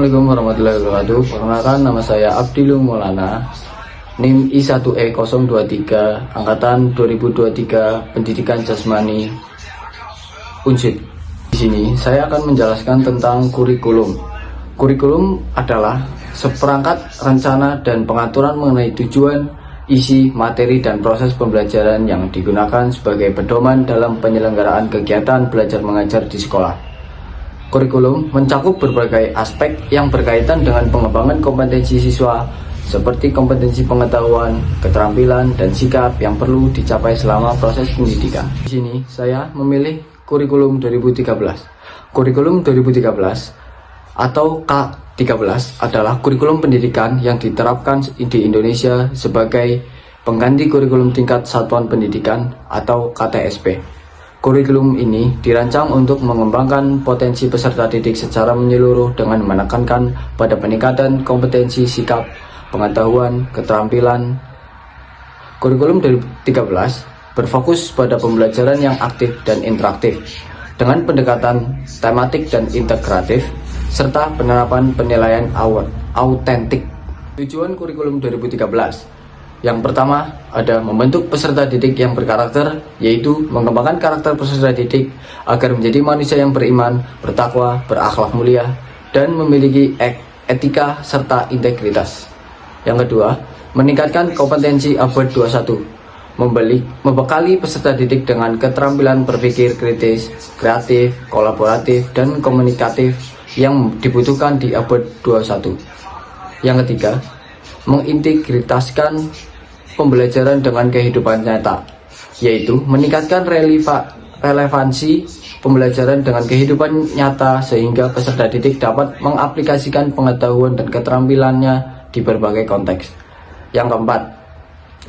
Assalamualaikum warahmatullahi wabarakatuh. Perkenalkan, nama saya Abdillah Maulana, NIM I1E023, angkatan 2023, Pendidikan Jasmani Unsid. Di sini saya akan menjelaskan tentang kurikulum. Kurikulum adalah seperangkat rencana dan pengaturan mengenai tujuan, isi, materi, dan proses pembelajaran yang digunakan sebagai pedoman dalam penyelenggaraan kegiatan belajar mengajar di sekolah. Kurikulum mencakup berbagai aspek yang berkaitan dengan pengembangan kompetensi siswa, seperti kompetensi pengetahuan, keterampilan, dan sikap yang perlu dicapai selama proses pendidikan. Di sini saya memilih kurikulum 2013. Kurikulum 2013 atau K13 adalah kurikulum pendidikan yang diterapkan di Indonesia sebagai pengganti kurikulum tingkat satuan pendidikan atau KTSP. Kurikulum ini dirancang untuk mengembangkan potensi peserta didik secara menyeluruh dengan menekankan pada peningkatan kompetensi, sikap, pengetahuan, keterampilan. Kurikulum 2013 berfokus pada pembelajaran yang aktif dan interaktif dengan pendekatan tematik dan integratif serta penerapan penilaian autentik. Tujuan kurikulum 2013 yang pertama ada membentuk peserta didik yang berkarakter, yaitu mengembangkan karakter peserta didik agar menjadi manusia yang beriman, bertakwa, berakhlak mulia, dan memiliki etika serta integritas. Yang kedua, meningkatkan kompetensi abad 21, membekali peserta didik dengan keterampilan berpikir kritis, kreatif, kolaboratif, dan komunikatif yang dibutuhkan di abad 21. Yang ketiga, mengintegritaskan pembelajaran dengan kehidupan nyata, yaitu meningkatkan relevansi pembelajaran dengan kehidupan nyata sehingga peserta didik dapat mengaplikasikan pengetahuan dan keterampilannya di berbagai konteks. Yang keempat,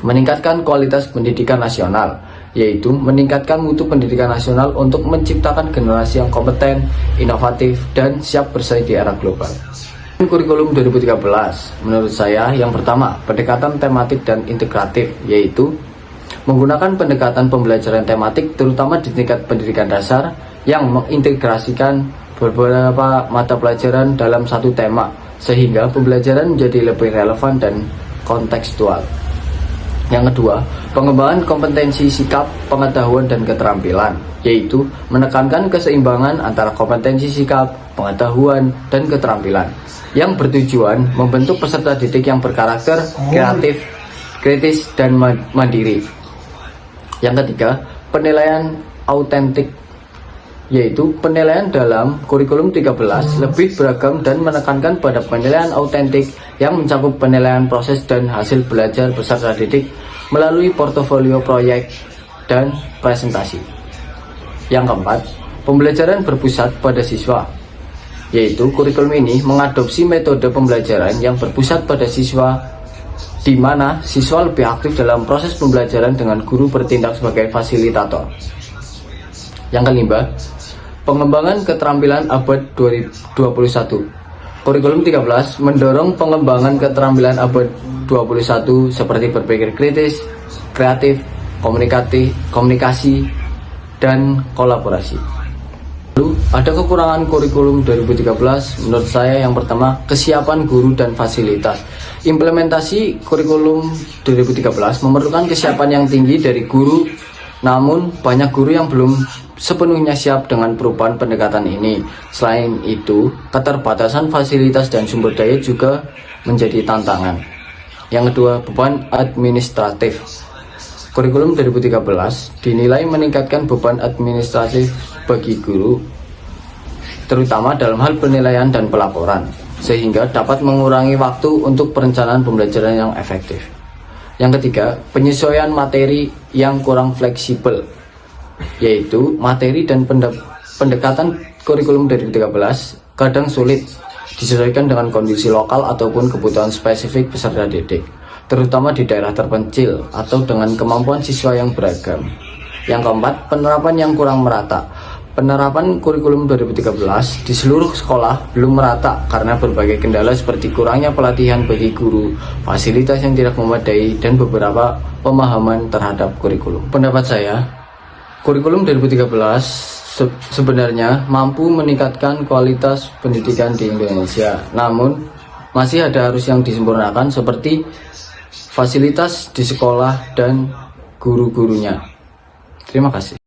meningkatkan kualitas pendidikan nasional, yaitu meningkatkan mutu pendidikan nasional untuk menciptakan generasi yang kompeten, inovatif, dan siap bersaing di era global. Kurikulum 2013 menurut saya yang pertama, pendekatan tematik dan integratif, yaitu menggunakan pendekatan pembelajaran tematik terutama di tingkat pendidikan dasar yang mengintegrasikan beberapa mata pelajaran dalam satu tema sehingga pembelajaran menjadi lebih relevan dan kontekstual. Yang kedua, pengembangan kompetensi sikap, pengetahuan, dan keterampilan, yaitu menekankan keseimbangan antara kompetensi sikap, pengetahuan, dan keterampilan yang bertujuan membentuk peserta didik yang berkarakter, kreatif, kritis, dan mandiri. Yang ketiga, penilaian autentik, yaitu penilaian dalam kurikulum 13 lebih beragam dan menekankan pada penilaian autentik yang mencakup penilaian proses dan hasil belajar peserta didik melalui portofolio proyek dan presentasi. Yang keempat, pembelajaran berpusat pada siswa, yaitu kurikulum ini mengadopsi metode pembelajaran yang berpusat pada siswa, di mana siswa lebih aktif dalam proses pembelajaran dengan guru bertindak sebagai fasilitator. Yang kelima, pengembangan keterampilan abad 2021. Kurikulum 13 mendorong pengembangan keterampilan abad 21 seperti berpikir kritis, kreatif, komunikasi, dan kolaborasi. Lalu, ada kekurangan kurikulum 2013 menurut saya yang pertama, kesiapan guru dan fasilitas. Implementasi kurikulum 2013 memerlukan kesiapan yang tinggi dari guru, namun banyak guru yang belum sepenuhnya siap dengan perubahan pendekatan ini. Selain itu, keterbatasan fasilitas dan sumber daya juga menjadi tantangan. Yang kedua, beban administratif. Kurikulum 2013 dinilai meningkatkan beban administratif bagi guru, terutama dalam hal penilaian dan pelaporan, sehingga dapat mengurangi waktu untuk perencanaan pembelajaran yang efektif. Yang ketiga, penyesuaian materi yang kurang fleksibel, yaitu materi dan pendekatan kurikulum 2013 kadang sulit disesuaikan dengan kondisi lokal ataupun kebutuhan spesifik peserta didik, terutama di daerah terpencil atau dengan kemampuan siswa yang beragam. Yang keempat, penerapan yang kurang merata. Penerapan kurikulum 2013 di seluruh sekolah belum merata karena berbagai kendala seperti kurangnya pelatihan bagi guru, fasilitas yang tidak memadai, dan beberapa pemahaman terhadap kurikulum. Pendapat saya, kurikulum 2013 sebenarnya mampu meningkatkan kualitas pendidikan di Indonesia, namun masih ada harus yang disempurnakan seperti fasilitas di sekolah dan guru-gurunya. Terima kasih.